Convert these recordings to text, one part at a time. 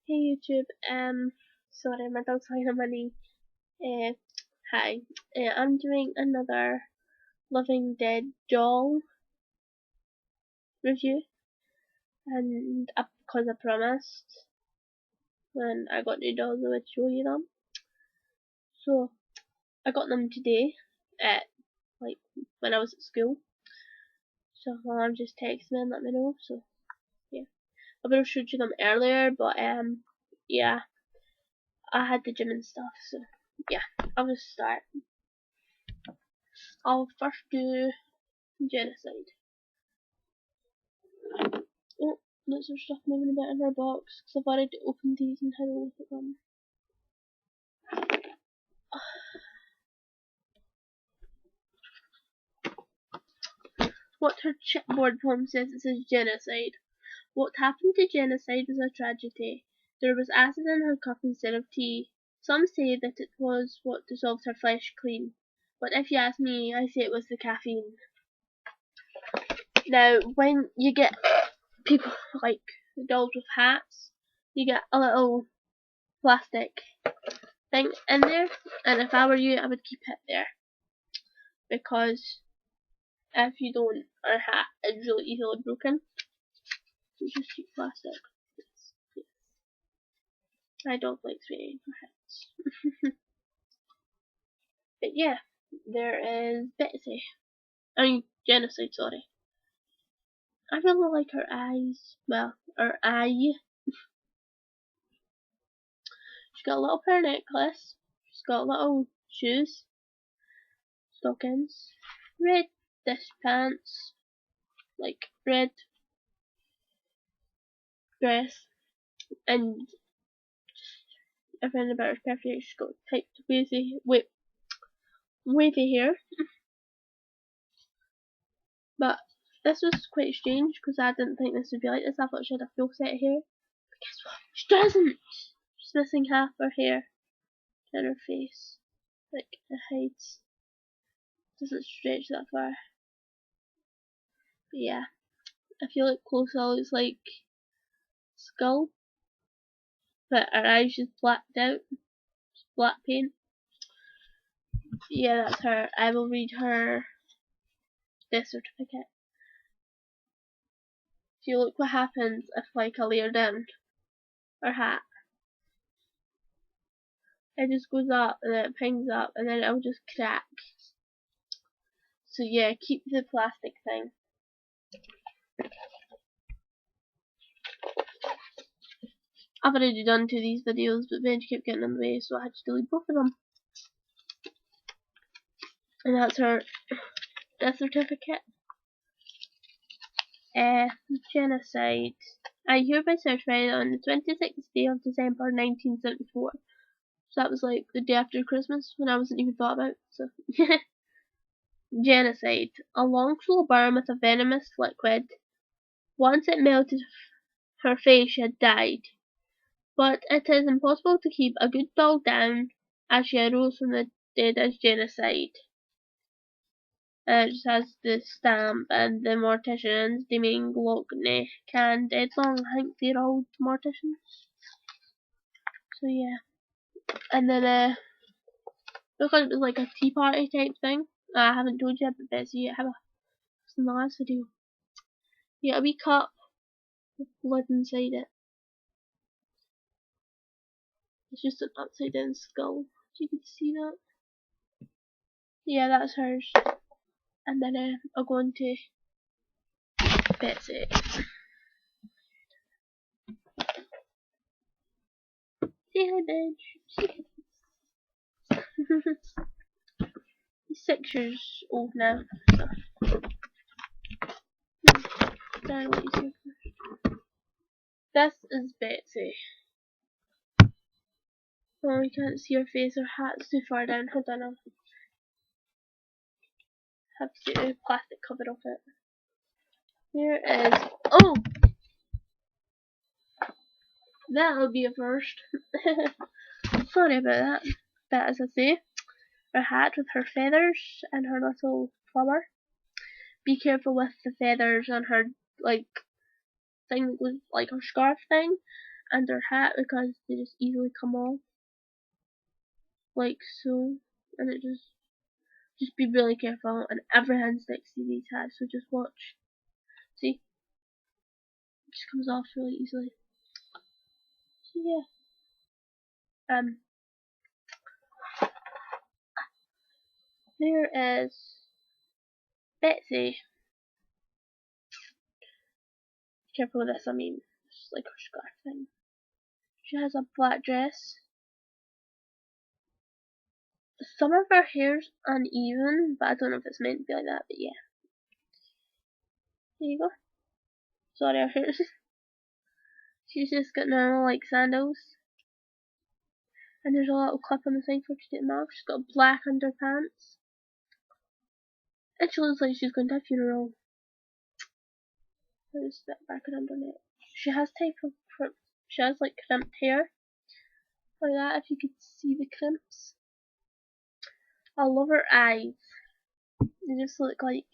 Hey YouTube, sorry, my dog's lying on my knee. Uh, Hi. I'm doing another Living Dead doll review, and because I promised when I got new dolls I would show you them. So, I got them today, at, like, when I was at school. So, my mom just texted me and let me know, so, yeah. I would have showed you them earlier, but, yeah, I had the gym and stuff, so, yeah, I'll just start. I'll first do Genocide. Oh, lots of stuff moving about in her box because I've already opened these and had a look at them. What her chipboard poem says, it says Genocide. What happened to Genocide was a tragedy. There was acid in her cup instead of tea. Some say that it was what dissolved her flesh clean. But if you ask me, I say it was the caffeine. Now, when you get people like dolls with hats, you get a little plastic thing in there, and if I were you, I would keep it there, because if you don't, our hat is really easily broken. So just keep plastic. Yes. I don't like swearing for hats. But yeah, there is Betsy. I mean, Genocide, sorry. I really like her eyes. Well, her eye. She's got a little pear necklace. She's got little shoes, stockings, red dish pants, like red dress, and everything about her perfect. She's got tight wavy hair. But this was quite strange because I didn't think this would be like this. I thought she had a full set of hair. But guess what? She doesn't! She's missing half her hair in her face. Like, it hides. Doesn't stretch that far. But yeah. If you look closer, it looks like skull. But her eyes just blacked out. Just black paint. Yeah, that's her. I will read her death certificate. If you look what happens if, like, I lay her down her hat. It just goes up and then it pings up and then it'll just crack. So yeah, keep the plastic thing. I've already done 2 of these videos, but Benji kept getting in the way, so I had to delete both of them. And that's her death certificate. Genocide. I hereby certify on the 26th day of December 1974. So that was like the day after Christmas when I wasn't even thought about. So Genocide. A long slow burn with a venomous liquid. Once it melted her face, she had died. But it is impossible to keep a good doll down as she arose from the dead as Genocide. It just has the stamp and the morticians, Deming, Lockney, Can, Deadlong, I think they're all morticians. So yeah. And then because it was like a tea party type thing, I haven't told you about this yet, have I? It's in the last video. Yeah, a wee cup with blood inside it. It's just an upside down skull. If you can see that. Yeah, that's hers. And then I'll go on to Betsy. Say hi, bitch. He's 6 years old now. So. This is Betsy. Oh, you can't see her face. Her hat's too far down. Hold on, I'll have to get a plastic cover off it. Here is. Oh! That'll be a first. Sorry about that. But as I say, her hat with her feathers and her little flower. Be careful with the feathers on her, like, thing that goes, like her scarf thing. and her hat because they just easily come off, like so, and it just be really careful, and everyone sticks to these hats, so just watch. See, it just comes off really easily. So yeah, there is Betsy. Careful with this, I mean, it's like her scarf thing. She has a black dress. Some of her hair's uneven, but I don't know if it's meant to be like that, but yeah. There you go. Sorry, our hair's she's just got normal like sandals. And there's a little clip on the side for her to take them off. She's got black underpants. And she looks like she's going to a funeral. There's that back and underneath. She has she has like crimped hair. Like that, if you could see the crimps. I love her eyes. They just look like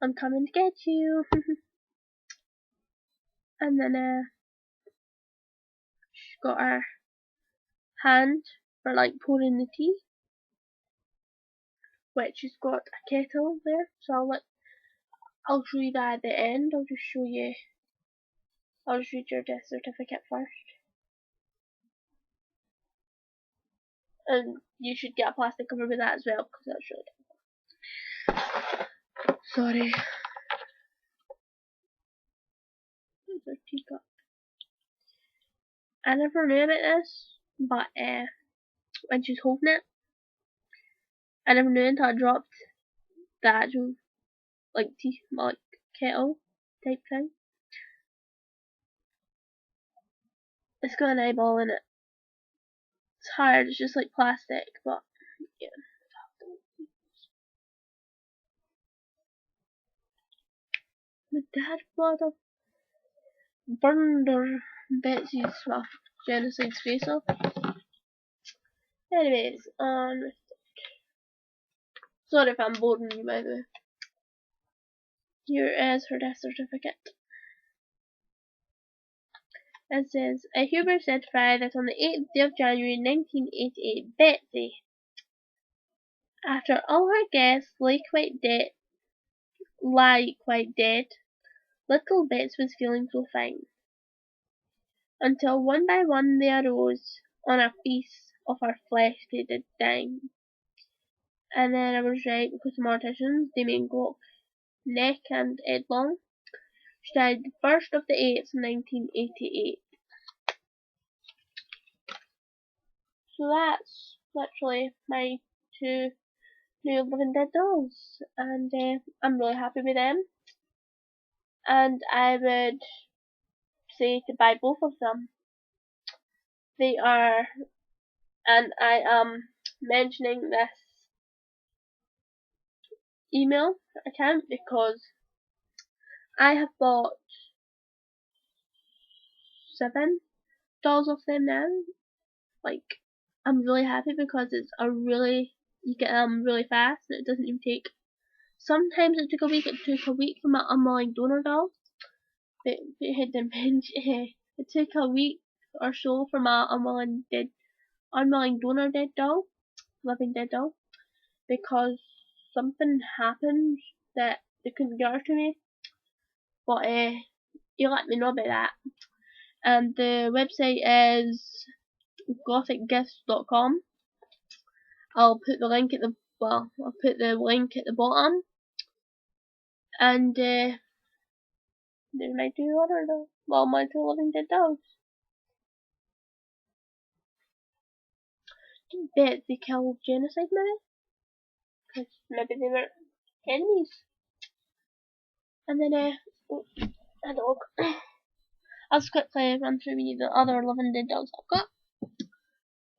I'm coming to get you. And then she's got her hand for like pouring the tea, which she's got a kettle there. So I'll show you that at the end. I'll just read your death certificate first. And you should get a plastic cover with that as well, because that's really difficult. Sorry. There's her teacup. I never knew about this, but when she's holding it, I never knew until I dropped the actual like tea, like kettle type thing. It's got an eyeball in it. It's hard, it's just like plastic, but yeah. My dad burned her Betsy's Jennocide's face off. Anyways, sorry if I'm boring you by the way. Here is her death certificate. It says, I hereby certify that on the 8th day of January 1988, Betsy, after all her guests lie quite dead, little Bets was feeling so fine, until one by one they arose on a feast of her flesh they did dine. And then I was right, because the morticians, they made go neck and headlong. She died the 1st of the 8th, 1988. So that's literally my two new Living Dead dolls, and I'm really happy with them. And I would say to buy both of them. They are, and I am mentioning this email account because I have bought 7 dolls of them now. Like, I'm really happy because you get them really fast and it doesn't even take. Sometimes it took a week. It took a week for my unwilling donor doll. It took a week or so for my unwilling donor dead doll, living dead doll, because something happened that they couldn't get her to me. But you let me know about that. And the website is gothicgifts.com. I'll put the link at the bottom. And there's my 2 other dolls. Well, my 2 living dead dolls. Bet they killed Genocide maybe? Because maybe they were enemies. And then a dog. I'll just quickly run through the other living dead dolls I've got.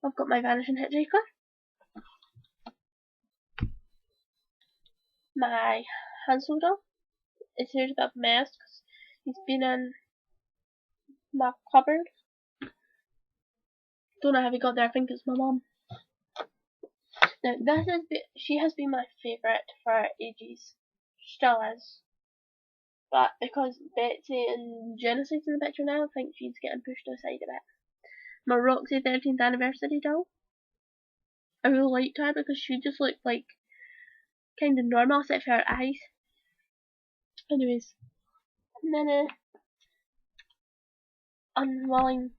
I've got my Vanishing Hitchhiker, my Hansel doll. It's here to be a mess because he's been in my cupboard. Don't know how he got there. I think it's my mum. Now she has been my favourite for ages. Still is. But because Betsy and Jennocide's in the picture now, I think she's getting pushed aside a bit. My Roxy 13th anniversary doll. I really liked her because she just looked like kind of normal except for her eyes. Anyways, and then unwilling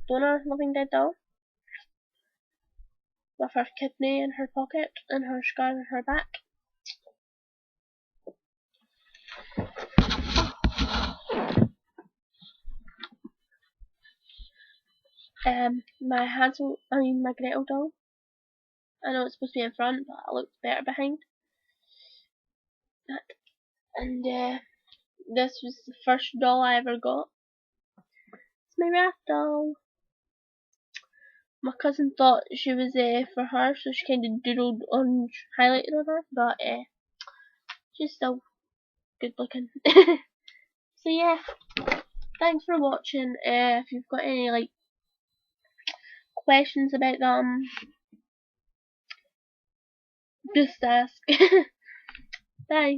donor living dead doll with her kidney in her pocket and her scar on her back. My Gretel doll. I know it's supposed to be in front, but it looks better behind. That. And this was the first doll I ever got. It's my Wrath doll. My cousin thought she was for her, so she kind of doodled orange highlighter on her, but she's still good looking. So yeah, thanks for watching. If you've got any questions about them, just ask. Bye.